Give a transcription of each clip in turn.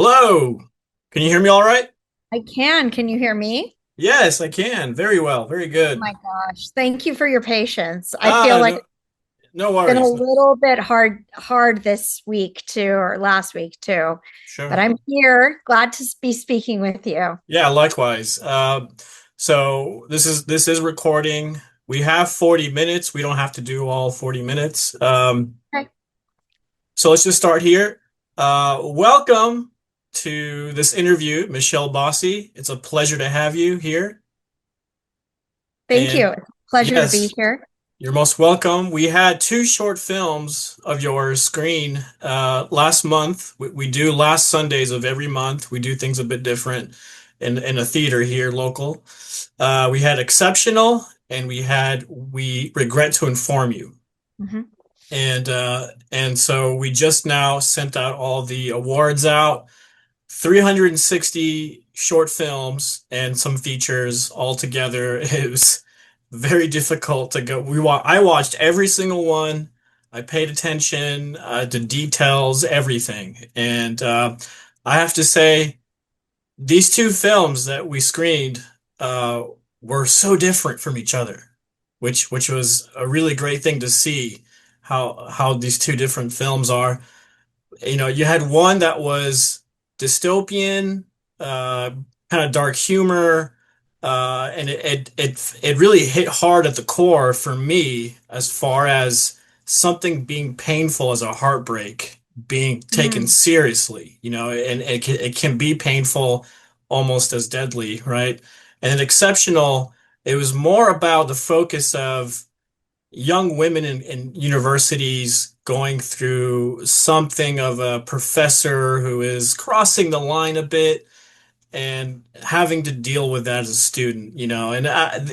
Hello. Can you hear me all right? I can. Can you hear me? Yes, I can. Very well. Very Oh good. my gosh. Thank you for your patience. I feel like No, it's no been a worries. No, little bit hard this week too, or last week too. But sure. I'm here, glad to be speaking with you. Yeah, likewise. So this is recording. We have 40 minutes. We don't have to do all 40 minutes. Okay. So let's just start here. Welcome to this interview, Michelle Bossy. It's a pleasure to have you here. Thank you. And It's a pleasure to be yes, here. you're most welcome. We had two short films of yours screen last month. We do last Sundays of every month. We do things a bit different in a theater here local. We had Exceptional and We Regret to Inform You. Mhm. And so we just now sent out all the awards out. 360 short films and some features all together. It was very difficult to go. I watched every single one. I paid attention to details, everything. And I have to say, these two films that we screened uh, were so different from each other, which was a really great thing to see how these two different films are. You had one that was dystopian, uh, kind of dark humor, and it really hit hard at the core for me as far as something being painful as a heartbreak being taken Mhm. seriously, and it can be painful, almost as deadly, right? And then Exceptional, it was more about the focus of young women in universities going through something of a professor who is crossing the line a bit and having to deal with that as a student, and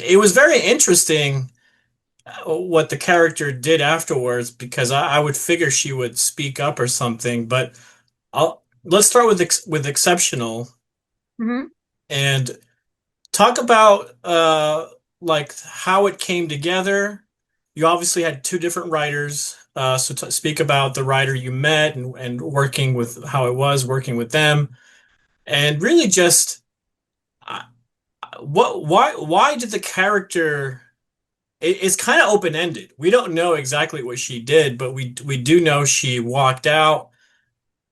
it was very interesting what the character did afterwards because I would figure she would speak up or something, but let's start with Exceptional Mhm. and talk about like how it came together. You obviously had two different writers, so speak about the writer you met and working with how it was working with them, and really just uh, why did the character? It's kind of open-ended. We don't know exactly what she did, but we do know she walked out.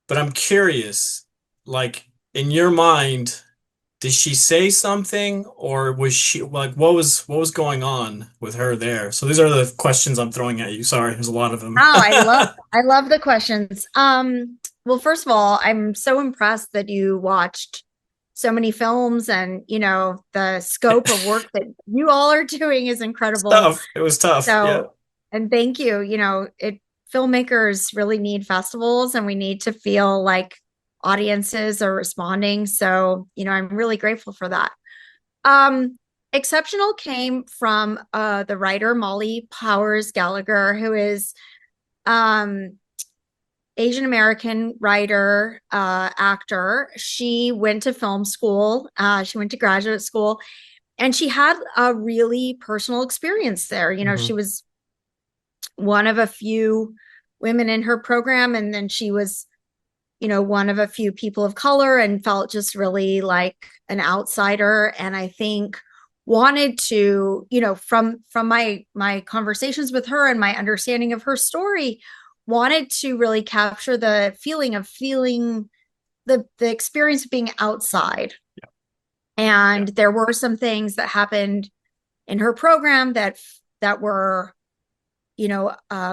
But I'm curious, like in your mind. Did she say something or was she like what was going on with her there? So these are the questions I'm throwing at you. Sorry, there's a lot of them. Oh, I love the questions. Well, first of all, I'm so impressed that you watched so many films and the scope of work that you all are doing is It's incredible. tough. It was tough. Yeah. So, and thank you. Filmmakers really need festivals and we need to feel like audiences are responding. So, I'm really grateful for that. Um, Exceptional came from the writer Molly Powers Gallagher, who is um Asian American writer, actor. She went to film school. She went to graduate school, and she had a really personal experience there. She Hmm. was one of a few women in her program, and then she was, one of a few people of color, and felt just really like an outsider. And I think wanted to, from my conversations with her and my understanding of her story, wanted to really capture the feeling the experience of being outside. Yeah. And there were some things that happened in her program that were,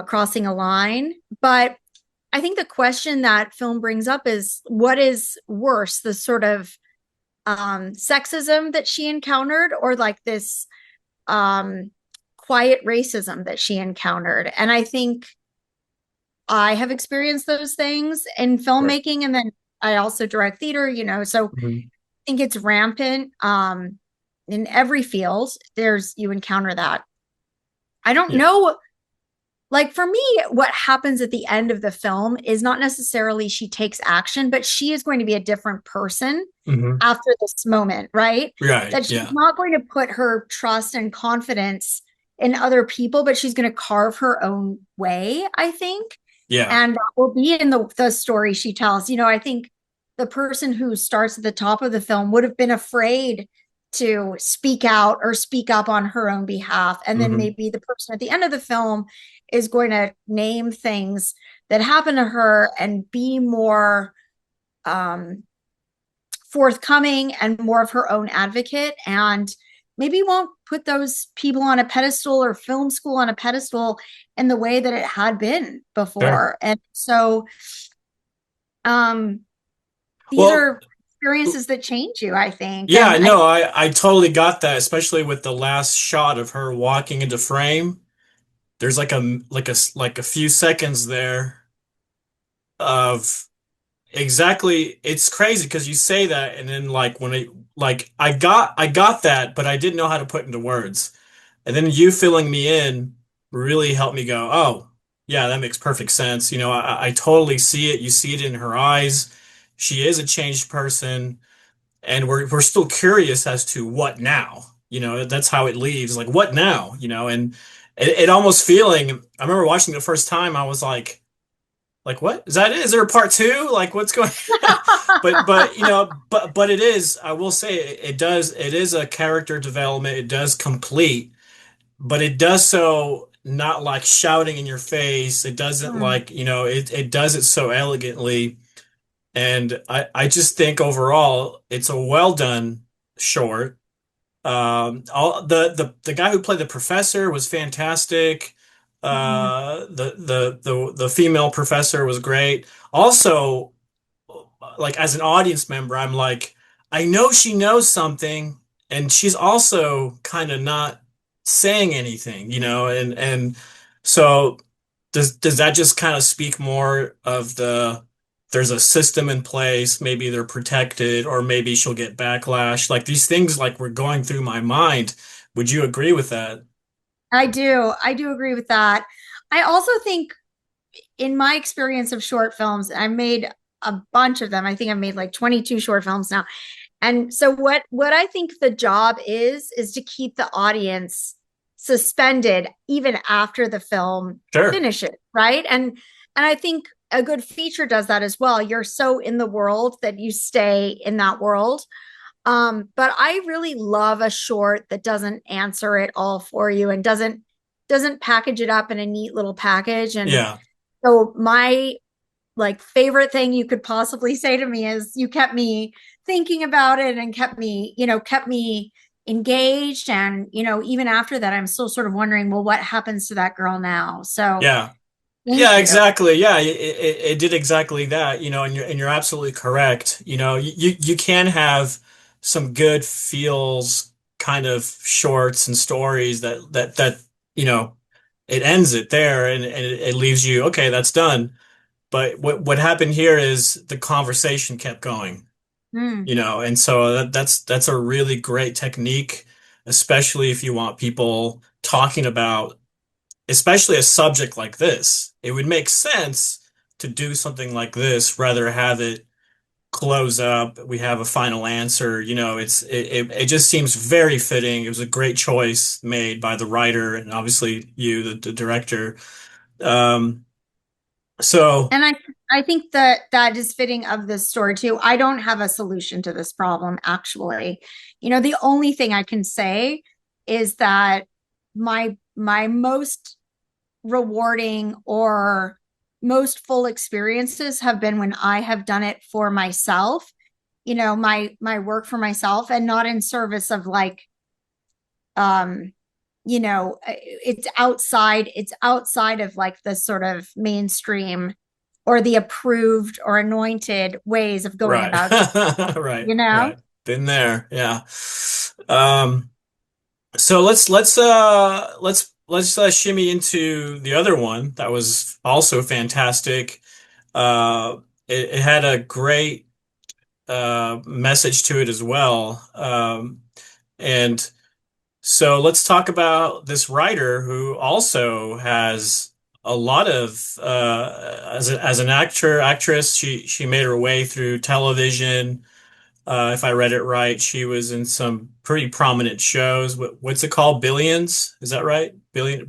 crossing a line. But I think the question that film brings up is what is worse, the sort of sexism that she encountered, or like this um, quiet racism that she encountered. And I think I have experienced those things in Right. filmmaking. And then I also direct theater, so I Hmm. think it's rampant in every field. You encounter that. I don't Yeah. know. Like for me, what happens at the end of the film is not necessarily she takes action, but she is going to be a different person Hmm. after this moment, right? Right. That she's Yeah. not going to put her trust and confidence in other people, but she's going to carve her own way, I think. Yeah. And that will be in the story she tells. I think the person who starts at the top of the film would have been afraid to speak out or speak up on her own behalf. And then Hmm. maybe the person at the end of the film is going to name things that happen to her and be more um, forthcoming and more of her own advocate, and maybe won't put those people on a pedestal or film school on a pedestal in the way that it had been Sure. before. And so um these Well, are experiences that change you, I think. yeah, And no, I totally got that, especially with the last shot of her walking into frame. There's like a few seconds there of exactly. It's crazy because you say that, and then like when it like I got that, but I didn't know how to put into words. And then you filling me in really helped me go, oh, yeah, that makes perfect sense. You know, I totally see it. You see it in her eyes. She is a changed person, and we're still curious as to what now. You know, that's how it leaves. Like, what now? You know, and it almost feeling. I remember watching it the first time. I was like, what is that? Is there a part two? Like, what's going? But you know, but it is. I will say it does. It is a character development. It does complete, but it does so not like shouting in your face. It doesn't Hmm. like, you know, it does it so elegantly. And I just think overall it's a well done short. All the guy who played the professor was fantastic. Mhm. The female professor was great. Also, like as an audience member, I'm like, I know she knows something, and she's also kind of not saying anything, you know, and so does that just kind of speak more of there's a system in place, maybe they're protected, or maybe she'll get backlash, like these things like were going through my mind. Would you agree with that? I do agree with that. I also think, in my experience of short films, I've made a bunch of them. I think I've made like 22 short films now. And so what I think the job is to keep the audience suspended even after the film Sure. finishes, right? And I think a good feature does that as well. You're so in the world that you stay in that world. But I really love a short that doesn't answer it all for you and doesn't package it up in a neat little package. And Yeah. so my like favorite thing you could possibly say to me is you kept me thinking about it and kept me engaged. And even after that, I'm still sort of wondering, well, what happens to that girl now? So Yeah. thank Yeah, you. exactly. Yeah, it did exactly that, you know, and you're absolutely correct. You know, you can have some good feels kind of shorts and stories that you know, it ends it there, and it leaves you, okay, that's done. But what happened here is the conversation kept going, Hmm. you know, and so that's a really great technique, especially if you want people talking about especially a subject like this. It would make sense to do something like this rather have it close up. We have a final answer. You know, it just seems very fitting. It was a great choice made by the writer and obviously you, the director. Um, so And I think that that is fitting of this story too. I don't have a solution to this problem, actually. The only thing I can say is that my most rewarding or most full experiences have been when I have done it for myself, my work for myself, and not in service of like it's outside of like the sort of mainstream or the approved or anointed ways of going right, about right, you know right. Been there, yeah. Um, so let's shimmy into the other one that was also fantastic. Uh, it had a great message to it as well. And so let's talk about this writer who also has a lot of as an actress. She made her way through television. If I read it right, she was in some pretty prominent shows. What's it called? Billions? Is that right?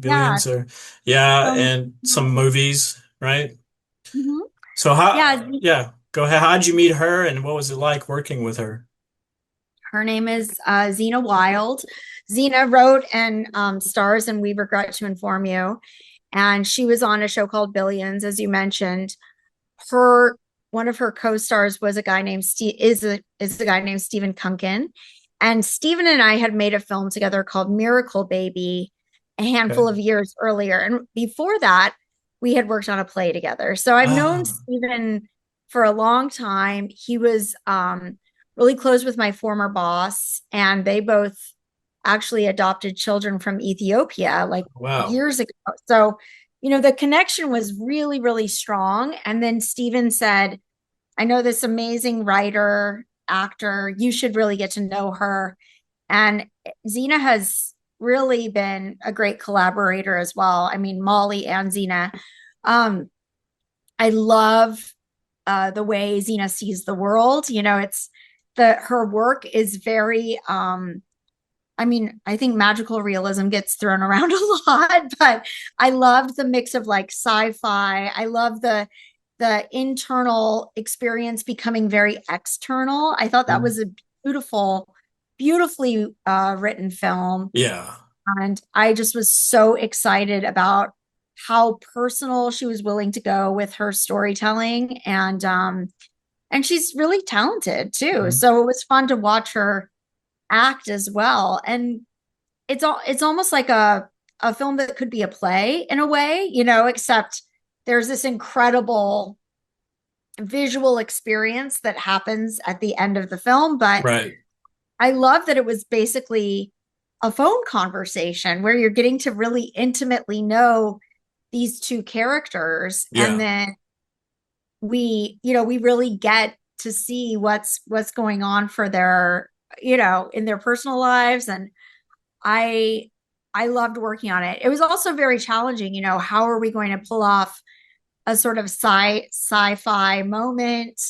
yeah Billions or yeah, so and some movies, right? mhm. So Yeah, yeah. Go ahead. How'd you meet her, and what was it like working with her? Her name is Zena Wild. Zena wrote and stars in We Regret to Inform You. And she was on a show called Billions, as you mentioned. Her One of her co-stars was a guy named a guy named Stephen Kunkin. And Stephen and I had made a film together called Miracle Baby a handful Okay. of years earlier. And before that, we had worked on a play together. So I've known Oh, Stephen for a long time. He was really close with my former boss, and they both actually adopted children from Ethiopia like wow. years ago. So, the connection was really, really strong. And then Steven said, I know this amazing writer, actor, you should really get to know her. And Xena has really been a great collaborator as well. I mean, Molly and Xena. Um, I love the way Xena sees the world. It's her work is very I mean, I think magical realism gets thrown around a lot, but I loved the mix of like sci-fi. I love the internal experience becoming very external. I thought that Mhm. was a beautifully written film. Yeah. And I just was so excited about how personal she was willing to go with her storytelling. And she's really talented too. Mhm. So it was fun to watch her act as well. And it's almost like a film that could be a play in a way, except there's this incredible visual experience that happens at the end of the film. But Right. I love that it was basically a phone conversation where you're getting to really intimately know these two characters. And Yeah. then we really get to see what's going on for their, in their personal lives. And I I loved working on it. It was also very challenging, how are we going to pull off a sort of sci-fi moment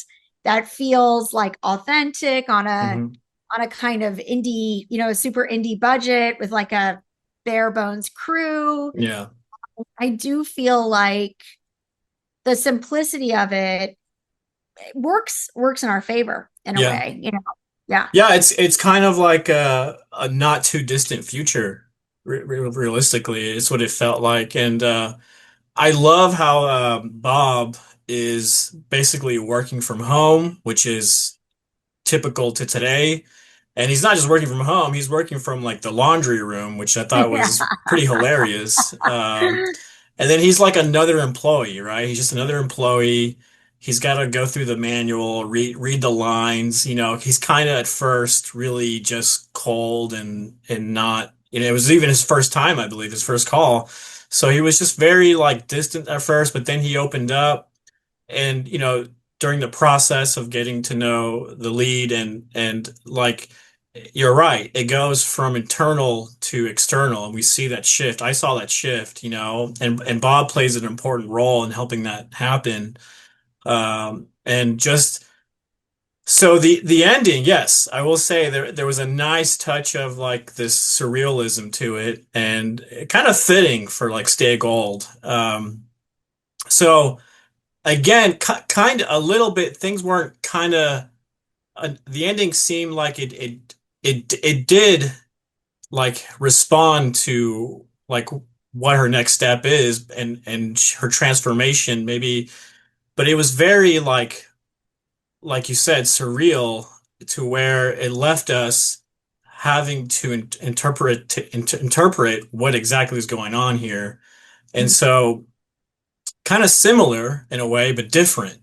that feels like authentic Hmm. on a kind of indie, a super indie budget with like a bare bones crew. Yeah. I do feel like the simplicity of it works in our favor in a Yeah. way. Yeah. Yeah, it's kind of like a not too distant future, realistically. It's what it felt like. And I love how Bob is basically working from home, which is typical to today. And he's not just working from home, he's working from like the laundry room, which I thought Yeah. was pretty hilarious. And then he's like another employee, right? He's just another employee. He's got to go through the manual, read the lines. He's kind of at first really just cold and not, it was even his first time, I believe, his first call. So he was just very like distant at first, but then he opened up and during the process of getting to know the lead and like you're right, it goes from internal to external, and we see that shift. I saw that shift, and Bob plays an important role in helping that happen. And just so the ending, yes, I will say there was a nice touch of like this surrealism to it, and kind of fitting for like Stay Gold. So again, kind of a little bit, things weren't kind of the ending seemed like it did like respond to like what her next step is and her transformation maybe, but it was very like you said, surreal, to where it left us having to interpret what exactly is going on here. And so kind of similar in a way but different,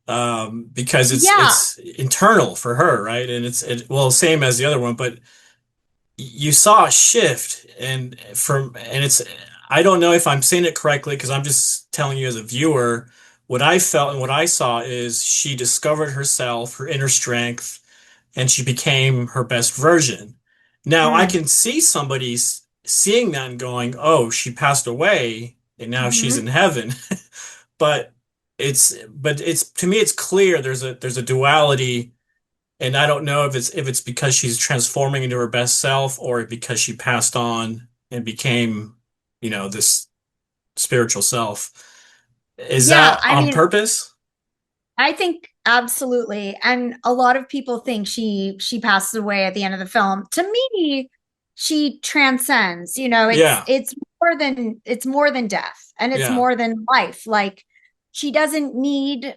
because Yeah. it's internal for her, right? And well, same as the other one, but you saw a shift, and it's, I don't know if I'm saying it correctly because I'm just telling you as a viewer what I felt and what I saw is she discovered herself, her inner strength, and she became her best version. Now I Mm. can see somebody seeing that and going, "Oh, she passed away and now she's Mhm. in heaven." But it's to me it's clear there's a duality, and I don't know if it's because she's transforming into her best self or because she passed on and became, this spiritual self. Is Yeah, that I on mean, purpose? I think Absolutely. And a lot of people think she passes away at the end of the film. To me, she transcends, Yeah, it's more than death and it's yeah, more than life. Like she doesn't need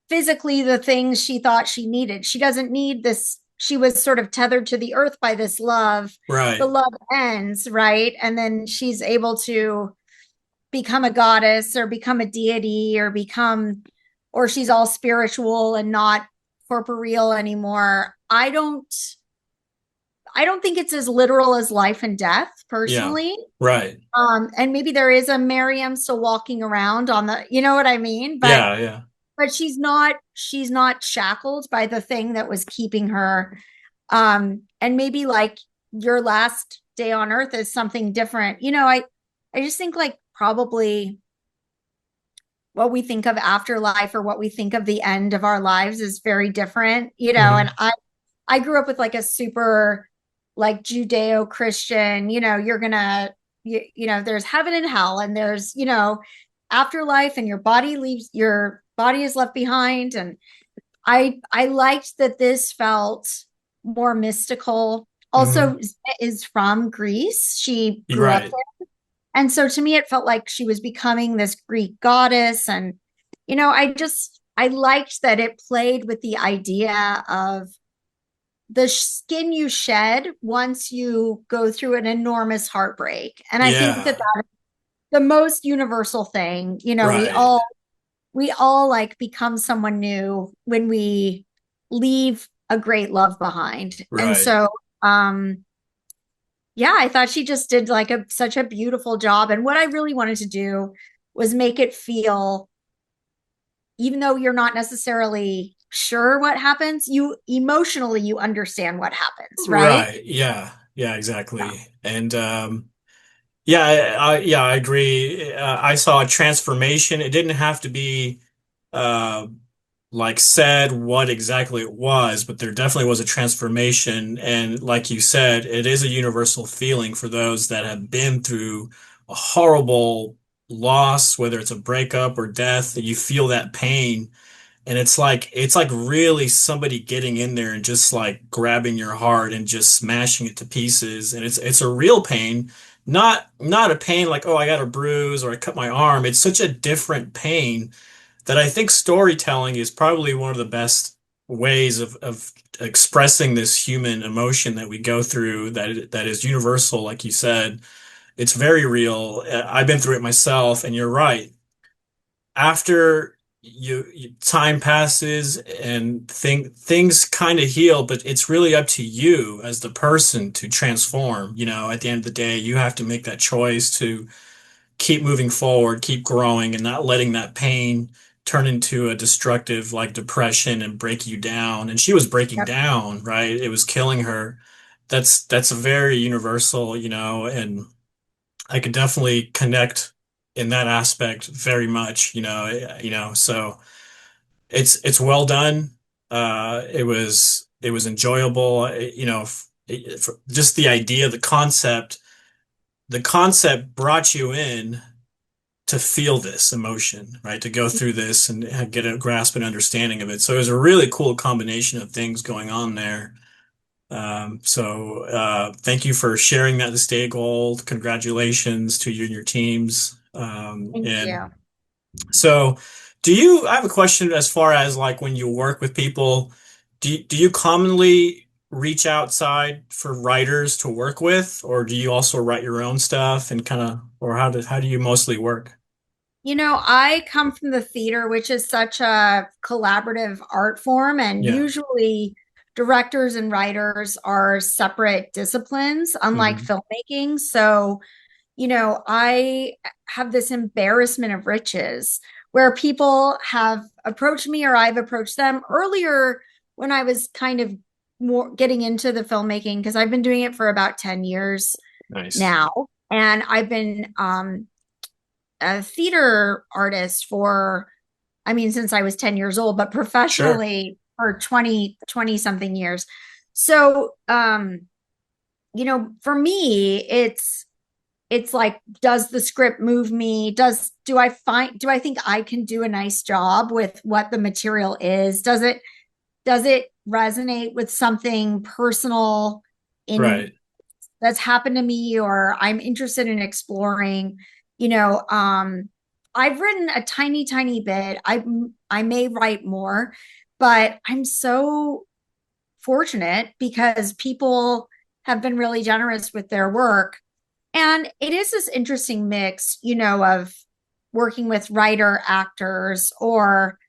physically the things she thought she needed. She doesn't need this. She was sort of tethered to the earth by this love. The right. love ends, right? And then she's able to become a goddess or become a deity or she's all spiritual and not corporeal anymore. I don't think it's as literal as life and death Yeah, personally. right. And maybe there is a Mariam still walking around on the, you know what I mean? Yeah, yeah. But she's not shackled by the thing that was keeping her. And maybe like your last day on earth is something different. I just think like probably what we think of afterlife or what we think of the end of our lives is very different, and Hmm. I grew up with like a super like Judeo-Christian, you're gonna there's heaven and hell and there's, afterlife and your body is left behind. And I liked that this felt more mystical. Hmm. Also is from Greece. She You're grew up right. there. And so to me, it felt like she was becoming this Greek goddess. And, I liked that it played with the idea of the skin you shed once you go through an enormous heartbreak. And I think that Yeah, that's the most universal thing. We right, all, we all like become someone new when we leave a great love behind. And right. so, um, yeah, I thought she just did like such a beautiful job. And what I really wanted to do was make it feel, even though you're not necessarily sure what happens, you emotionally you understand what happens, right? Right. Yeah. Yeah, Yeah. exactly. And yeah, I agree. I saw a transformation. It didn't have to be uh like said what exactly it was, but there definitely was a transformation. And like you said, it is a universal feeling for those that have been through a horrible loss, whether it's a breakup or death, that you feel that pain. And it's like really somebody getting in there and just like grabbing your heart and just smashing it to pieces. And it's a real pain, not a pain like, oh, I got a bruise or I cut my arm. It's such a different pain that I think storytelling is probably one of the best ways of expressing this human emotion that we go through that is universal, like you said. It's very real. I've been through it myself, and you're right. After time passes and things kind of heal, but it's really up to you as the person to transform. At the end of the day, you have to make that choice to keep moving forward, keep growing, and not letting that pain turn into a destructive like depression and break you down. And she was breaking Yep. down, right? It was killing her. That's a very universal, and I could definitely connect in that aspect very much, so it's well done. It was enjoyable, just the idea, the concept brought you in to feel this emotion, right? To go through this and get a grasp and understanding of it. So it was a really cool combination of things going on there. So thank you for sharing that this day gold. Congratulations to you and your teams. Thank And you. so I have a question as far as like when you work with people, do you commonly reach outside for writers to work with, or do you also write your own stuff and or how do you mostly work? I come from the theater, which is such a collaborative art form, and Yeah. usually directors and writers are separate disciplines, unlike Hmm. filmmaking. So, I have this embarrassment of riches where people have approached me or I've approached them earlier when I was kind of more getting into the filmmaking because I've been doing it for about 10 years Nice. now. And I've been a theater artist I mean, since I was 10 years old, but Sure. professionally for 20 something years. So, for me, it's like, does the script move me? Do I think I can do a nice job with what the material is? Does it resonate with something personal in Right. that's happened to me or I'm interested in exploring? You know, I've written a tiny, tiny bit. I may write more, but I'm so fortunate because people have been really generous with their work. And it is this interesting mix, of working with writer actors or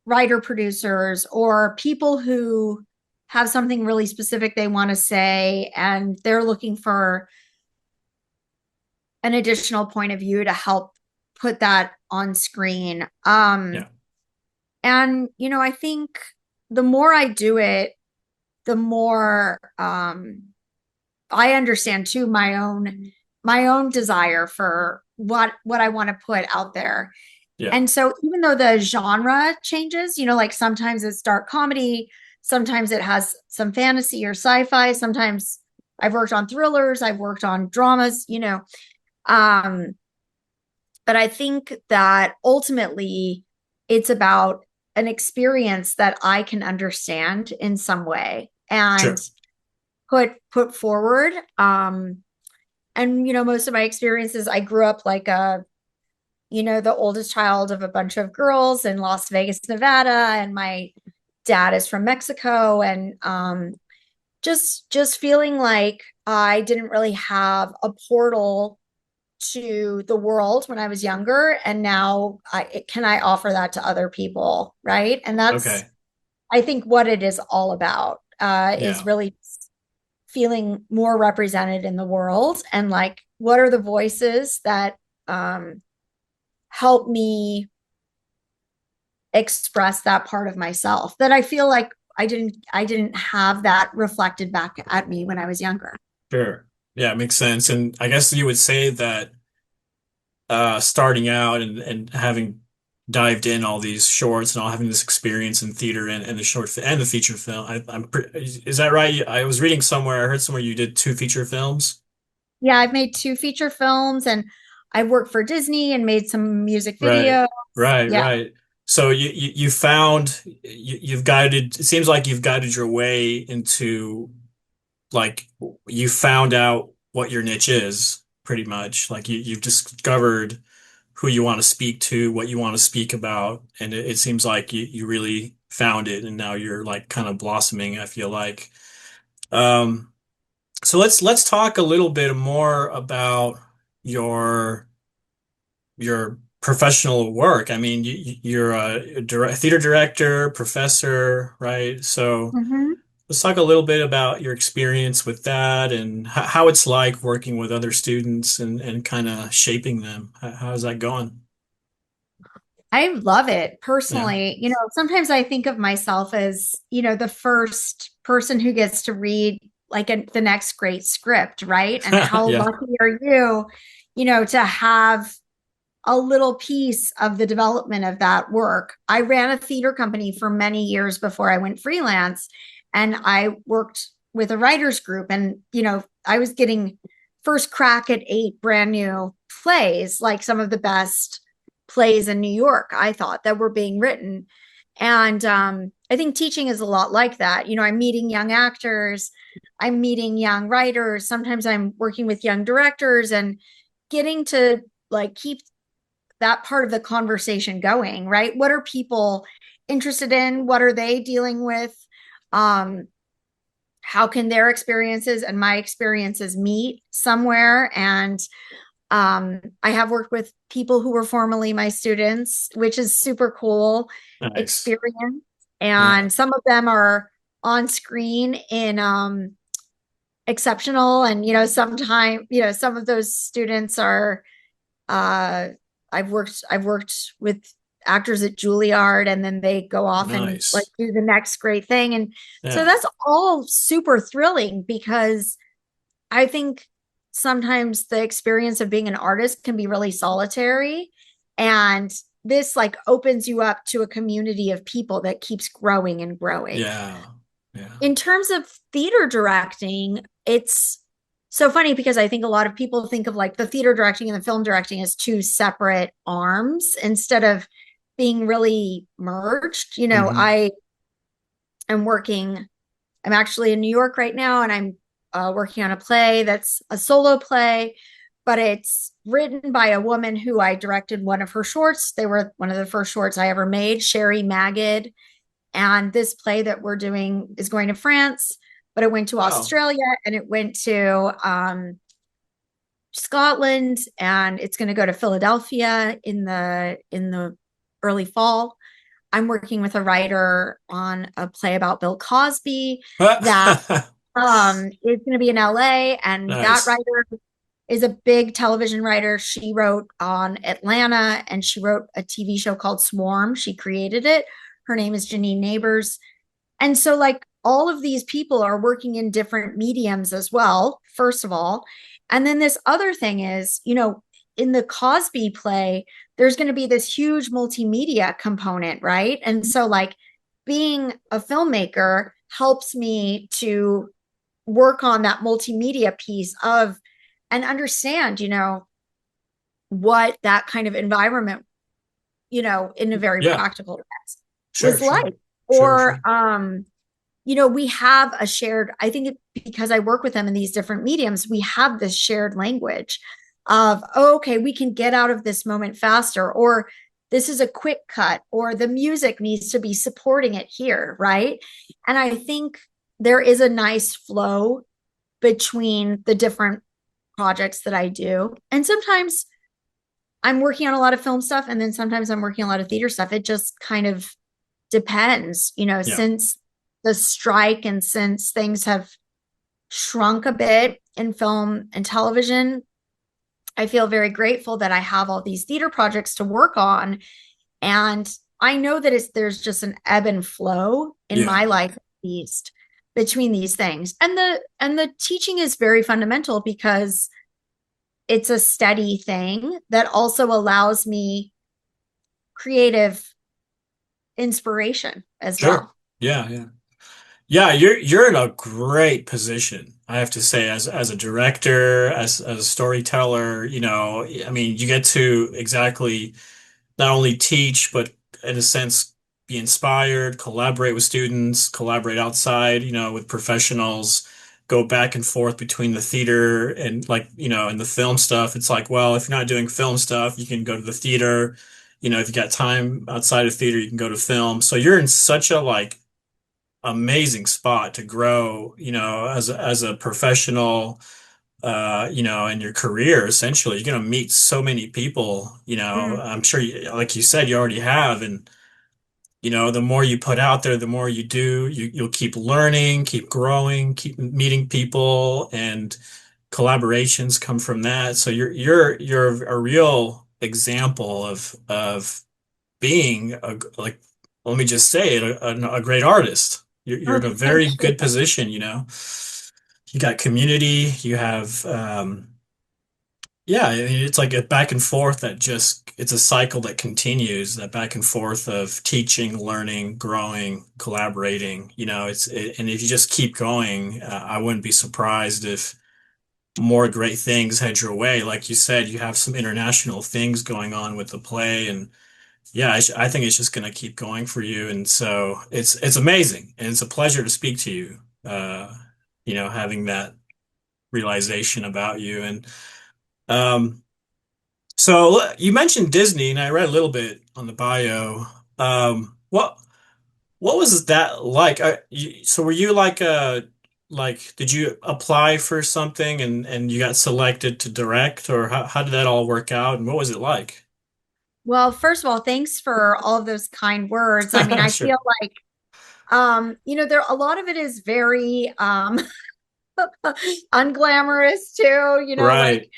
writer producers or people who have something really specific they want to say and they're looking for an additional point of view to help put that on screen. Yeah. And I think the more I do it, the more I understand too my own desire for what I want to put out there. Yeah. And so even though the genre changes, like sometimes it's dark comedy, sometimes it has some fantasy or sci-fi, sometimes I've worked on thrillers, I've worked on dramas, um but I think that ultimately it's about an experience that I can understand in some way and Sure. put forward. And most of my experiences, I grew up like the oldest child of a bunch of girls in Las Vegas, Nevada, and my dad is from Mexico. And just feeling like I didn't really have a portal to the world when I was younger, and now can I offer that to other people, right? And that's Okay. I think what it is all about, is Yeah. really feeling more represented in the world and like what are the voices that help me express that part of myself that I feel like I didn't have that reflected back at me when I was younger. Sure. Yeah, it makes sense. And I guess you would say that starting out and having dived in all these shorts and all having this experience in theater and the and the feature film. Is that right? I was reading somewhere, I heard somewhere you did two feature films. Yeah, I've made two feature films and I worked for Disney and made some music Right. videos. Right, Yeah. right. So you found you've guided, it seems like you've guided your way into, like, you found out what your niche is pretty much. Like you've discovered who you want to speak to, what you want to speak about, and it seems like you really found it, and now you're like kind of blossoming, I feel like. Um, so let's talk a little bit more about your your professional work. I mean, you're a theater director, professor, right? So Mhm. let's talk a little bit about your experience with that and how it's like working with other students and kind of shaping them. How's that going? I love it Yeah. personally. Sometimes I think of myself as, the first person who gets to read like the next great script, right? And how Yeah. lucky are you, to have a little piece of the development of that work. I ran a theater company for many years before I went freelance, and I worked with a writers group. And, I was getting first crack at 8 brand new plays, like some of the best plays in New York, I thought, that were being written. And I think teaching is a lot like that. I'm meeting young actors, I'm meeting young writers, sometimes I'm working with young directors and getting to like keep that part of the conversation going, right? What are people interested in? What are they dealing with? Um, how can their experiences and my experiences meet somewhere? And I have worked with people who were formerly my students, which is super cool Nice. experience. Yeah. And some of them are on screen in exceptional. And sometimes some of those students are uh I've worked with actors at Juilliard and then they go off and like Nice. do the next great thing. And so Yeah. that's all super thrilling because I think sometimes the experience of being an artist can be really solitary, and this like opens you up to a community of people that keeps growing and growing. Yeah. Yeah. In terms of theater directing, it's so funny because I think a lot of people think of like the theater directing and the film directing as two separate arms instead of being really merged. Hmm. I am working, I'm actually in New York right now, and I'm working on a play that's a solo play, but it's written by a woman who I directed one of her shorts. They were one of the first shorts I ever made, Sherry Magid. And this play that we're doing is going to France, but it went to Oh, Australia and it went to Scotland, and it's going to go to Philadelphia in the early fall. I'm working with a writer on a play about Bill Cosby that is going to be in LA, and that nice. writer is a big television writer. She wrote on Atlanta, and she wrote a TV show called Swarm. She created it. Her name is Janine Neighbors. And so, like, all of these people are working in different mediums as well, first of all. And then this other thing is, in the Cosby play, there's going to be this huge multimedia component, right? And so, like, being a filmmaker helps me to work on that multimedia piece of and understand, what that kind of environment, in a very Yeah, practical sense sure, was sure, like. sure, Or sure. we have a shared, I think because I work with them in these different mediums, we have this shared language of, oh, okay, we can get out of this moment faster, or this is a quick cut, or the music needs to be supporting it here, right? And I think there is a nice flow between the different projects that I do. And sometimes I'm working on a lot of film stuff, and then sometimes I'm working on a lot of theater stuff. It just kind of depends, Yeah, since the strike and since things have shrunk a bit in film and television. I feel very grateful that I have all these theater projects to work on. And I know that there's just an ebb and flow in yeah, my life, at least, between these things. And the teaching is very fundamental because it's a steady thing that also allows me creative inspiration as sure. well. Yeah, yeah. Yeah, you're in a great position, I have to say, as a director, as a storyteller, I mean, you get to exactly not only teach, but in a sense, be inspired, collaborate with students, collaborate outside, with professionals, go back and forth between the theater and like, and the film stuff. It's like, well, if you're not doing film stuff, you can go to the theater. If you got time outside of theater, you can go to film. So you're in such a like amazing spot to grow, as a professional, in your career, essentially. You're going to meet so many people, Mm. I'm sure like you said, you already have. And, the more you put out there, the more you do, you'll keep learning, keep growing, keep meeting people, and collaborations come from that. So you're a real example of being like, let me just say it, a great artist. You're Oh, in a thank very you. good position, You got community, you have, yeah, I mean, it's like a back and forth that just, it's a cycle that continues, that back and forth of teaching, learning, growing, collaborating, and if you just keep going, I wouldn't be surprised if more great things head your way. Like you said, you have some international things going on with the play, and yeah, I think it's just going to keep going for you. And so it's amazing. And it's a pleasure to speak to you, having that realization about you. And um, so you mentioned Disney, and I read a little bit on the bio. What was that like? So were you like did you apply for something and you got selected to direct, or how did that all work out, and what was it like? Well, first of all, thanks for all of those kind words. I mean, I Sure. feel like there a lot of it is very unglamorous too, like Right.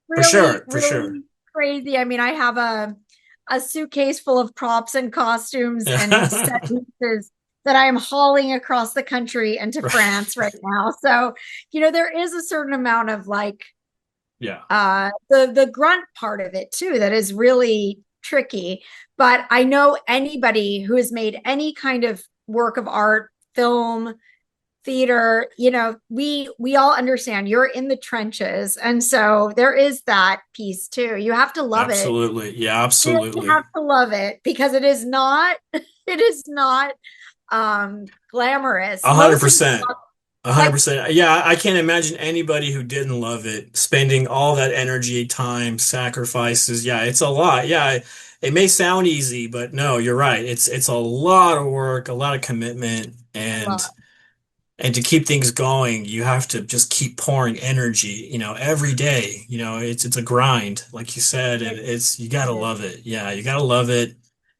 For really, sure, for sure. really crazy. I mean, I have a suitcase full of props and costumes and set pieces that I am hauling across the country and to France right now. So, there is a certain amount of like Yeah. the grunt part of it too that is really tricky. But I know anybody who has made any kind of work of art, film, theater, we all understand you're in the trenches. And so there is that piece too. You have to love it. Absolutely. Yeah, You have absolutely. to love it because it is not it is not glamorous. A hundred Most of the percent. A hundred like percent. Yeah, I can't imagine anybody who didn't love it, spending all that energy, time, sacrifices. Yeah, it's a lot. Yeah, it may sound easy, but no, you're right. It's a lot of work, a lot of commitment, a lot. and to keep things going, you have to just keep pouring energy, every day. It's a grind, like you said, and It, it's you gotta it is. love it. Yeah, you gotta love it,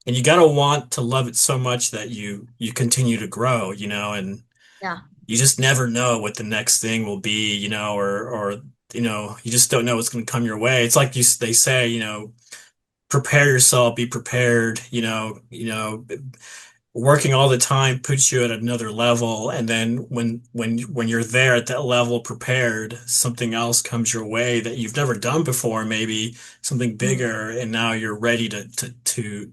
and you gotta want to love it so much that you continue to grow, and Yeah. you just never know what the next thing will be, or you just don't know what's going to come your way. It's like they say, prepare yourself, be prepared, working all the time puts you at another level, and then when you're there at that level prepared, something else comes your way that you've never done before, maybe something Mm. bigger, and now you're ready to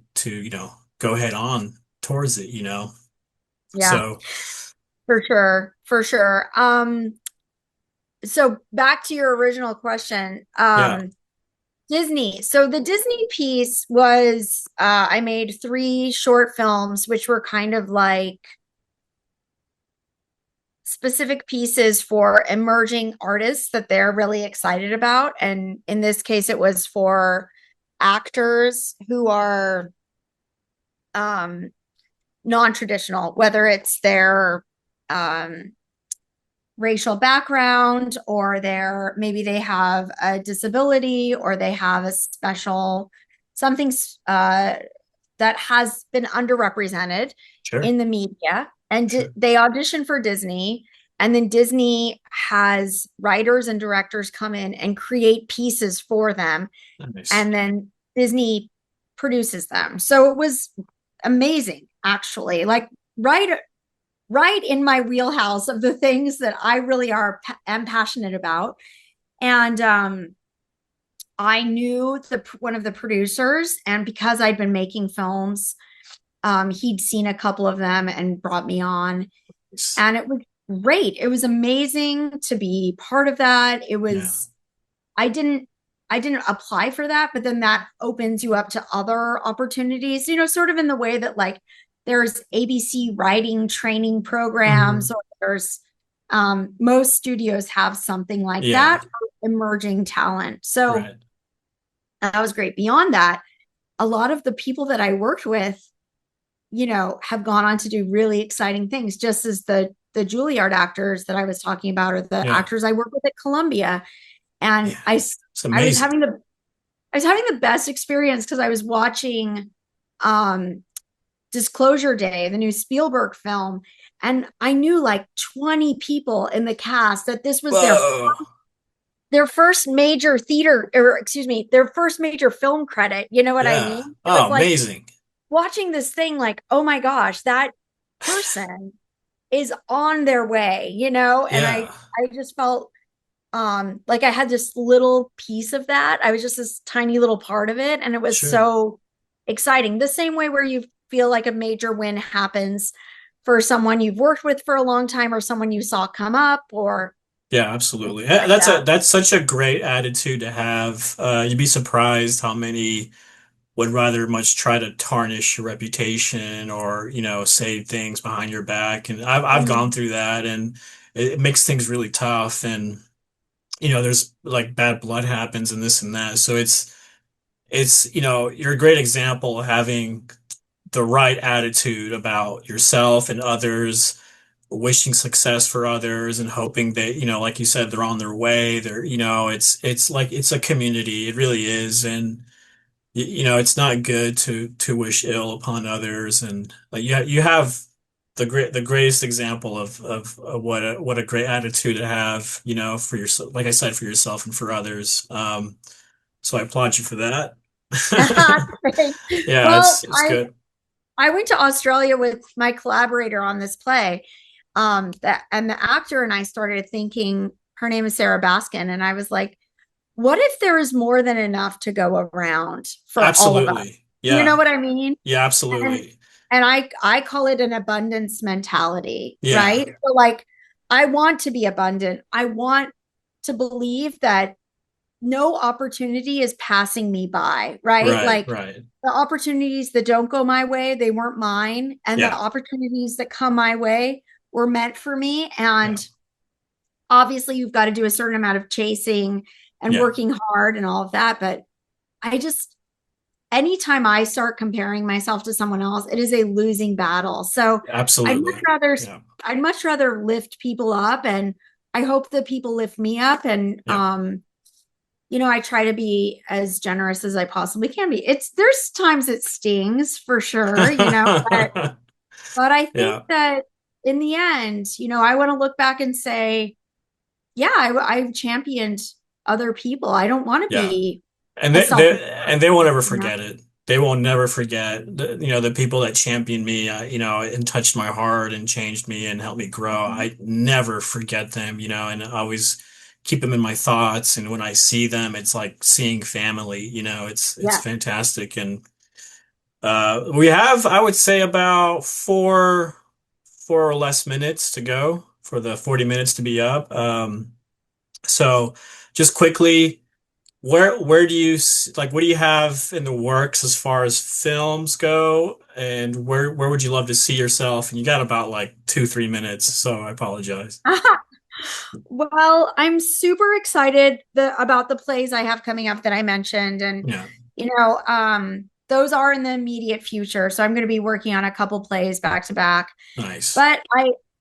go head on towards it, Yeah, so for sure. For sure. So back to your original question. yeah, Disney. So the Disney piece was I made three short films, which were kind of like specific pieces for emerging artists that they're really excited about. And in this case, it was for actors who are um, non-traditional, whether it's their um, racial background or their maybe they have a disability or they have a special something that has been underrepresented sure. in the media. And Sure. they audition for Disney. And then Disney has writers and directors come in and create pieces for them. Nice. And then Disney produces them. So it was amazing, actually. Like right, right in my wheelhouse of the things that I really am passionate about. And I knew the one of the producers, and because I'd been making films, he'd seen a couple of them and brought me on, Nice. and it was great. It was amazing to be part of that. It Yeah. was I didn't I didn't apply for that, but then that opens you up to other opportunities, sort of in the way that like there's ABC writing training programs, Hmm. or there's most studios have something like Yeah. that for emerging talent. So Right. that was great. Beyond that, a lot of the people that I worked with, have gone on to do really exciting things, just as the Juilliard actors that I was talking about, or the Yeah. actors I work with at Columbia. And Yeah. I It's I was amazing. having the I was having the best experience because I was watching um Disclosure Day, the new Spielberg film, and I knew like 20 people in the cast that this was Whoa. their first major theater, or excuse me, their first major film credit. You know what I Yeah. mean? It Oh, was like amazing. watching this thing like, oh my gosh, that person is on their way, and I Yeah. I just felt like I had this little piece of that. I was just this tiny little part of it, and it was Sure. so exciting. The same way where you feel like a major win happens for someone you've worked with for a long time, or someone you saw come up, or Yeah, absolutely. like that. That's such a great attitude to have. You'd be surprised how many would rather much try to tarnish your reputation, or, say things behind your back. And I've gone Mm, through that, and it makes things really tough. And, there's like bad blood happens and this and that. So you're a great example of having the right attitude about yourself and others, wishing success for others and hoping that, like you said, they're on their way. It's like it's a community. It really is. And it's not good to wish ill upon others. And like you have the greatest example of what a great attitude to have, for yourself, like I said, for yourself and for others. So I applaud you for that. Yeah, well, it's I good. I went to Australia with my collaborator on this play. That and the actor and I started thinking her name is Sarah Baskin, and I was like, what if there is more than enough to go around for all of us? Absolutely. You know Yeah. what I mean? Yeah, And absolutely. and I call it an abundance mentality, Yeah. right? So like I want to be abundant. I want to believe that no opportunity is passing me by, right? Right, Like right. the opportunities that don't go my way, they weren't mine. And the Yeah, opportunities that come my way were meant for me. yeah, And obviously, you've got to do a certain amount of chasing and yeah. working hard and all of that. But I just, anytime I start comparing myself to someone else, it is a losing battle. So I'd much Absolutely. rather, Yeah, I'd much rather lift people up, and I hope that people lift me up. And yeah. I try to be as generous as I possibly can be. There's times it stings for sure, but I think Yeah, that in the end, I want to look back and say, yeah, I've championed other people. I don't want to yeah. be And a they selfish and they won't ever person. forget it. They will never forget the people that championed me, and touched my heart and changed me and helped me grow. Mhm. I never forget them, and I always keep them in my thoughts. And when I see them, it's like seeing family, it's Yeah. fantastic. And we have, I would say, about four or less minutes to go for the 40 minutes to be up. So just quickly. Where do you like what do you have in the works as far as films go, and where would you love to see yourself? And you got about like 3 minutes, so I apologize. Well, I'm super excited about the plays I have coming up that I mentioned. And, Yeah, those are in the immediate future. So I'm going to be working on a couple plays back to back. nice. But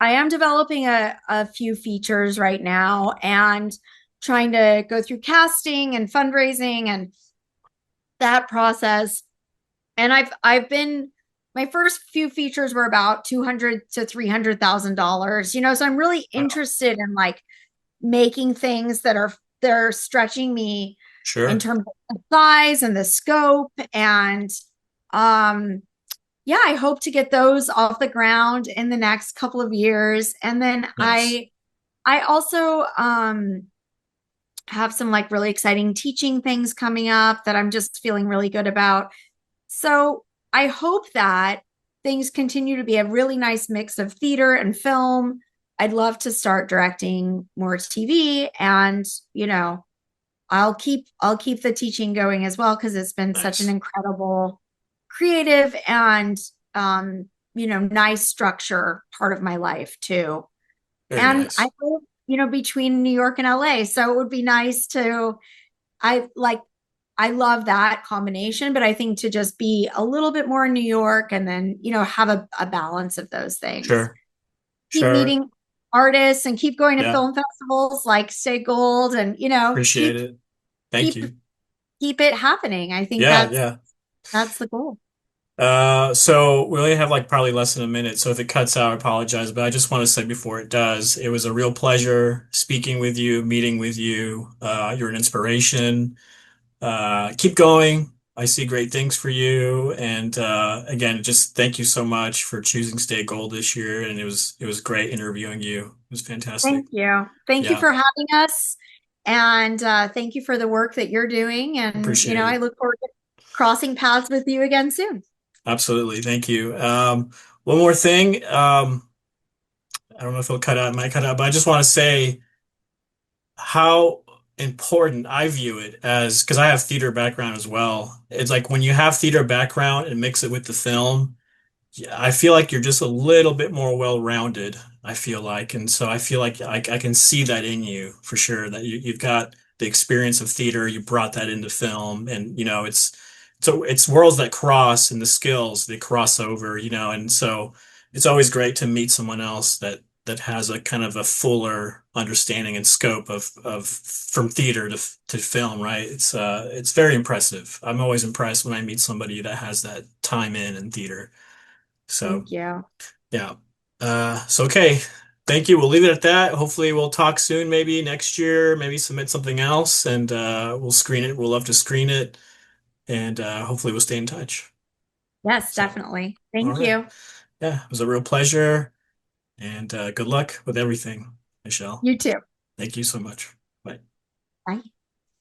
I am developing a few features right now and trying to go through casting and fundraising and that process. And I've been my first few features were about 200 to $300,000, so I'm really Wow. interested in like making things that are they're stretching me in Sure. terms of the size and the scope. And um yeah, I hope to get those off the ground in the next couple of years. And then Nice. I also have some like really exciting teaching things coming up that I'm just feeling really good about. So I hope that things continue to be a really nice mix of theater and film. I'd love to start directing more TV, and I'll keep the teaching going as well because it's been such an Nice. incredible creative and nice structure part of my life too. Very And I nice. live, between New York and LA, so it would be nice to I like I love that combination, but I think to just be a little bit more in New York and then, have a balance of those things. Sure. Keep Sure. meeting artists and keep going to Yeah. film festivals like Stay Gold, and, Appreciate it. Thank keep you. keep it happening. I think Yeah, that's yeah. that's the goal. So we only have like probably less than a minute, so if it cuts out, I apologize. But I just want to say before it does, it was a real pleasure speaking with you, meeting with you. You're an inspiration. Keep going. I see great things for you. And again, just thank you so much for choosing Stay Gold this year. And it was great interviewing you. It was fantastic. Thank you. Thank you Yeah, for having us. And thank you for the work that you're doing. And, appreciate I it. look forward to crossing paths with you again soon. Absolutely. Thank you. One more thing. I don't know if it'll cut out, it might cut out, but I just want to say how important I view it as, because I have theater background as well. It's like when you have theater background and mix it with the film, yeah, I feel like you're just a little bit more well-rounded, I feel like. And so I feel like I can see that in you for sure, that you've got the experience of theater, you brought that into film, and it's worlds that cross and the skills they cross over, and so it's always great to meet someone else that has a kind of a fuller understanding and scope of from theater to film, right? It's very impressive. I'm always impressed when I meet somebody that has that time in theater. So Thank you. yeah. So okay. Thank you. We'll leave it at that. Hopefully we'll talk soon, maybe next year, maybe submit something else and we'll screen it. We'll love to screen it and hopefully we'll stay in touch. Yes, So, definitely. all Thank right. you. Yeah, it was a real pleasure and good luck with everything, Michelle. You too. Thank you so much. Bye. Bye.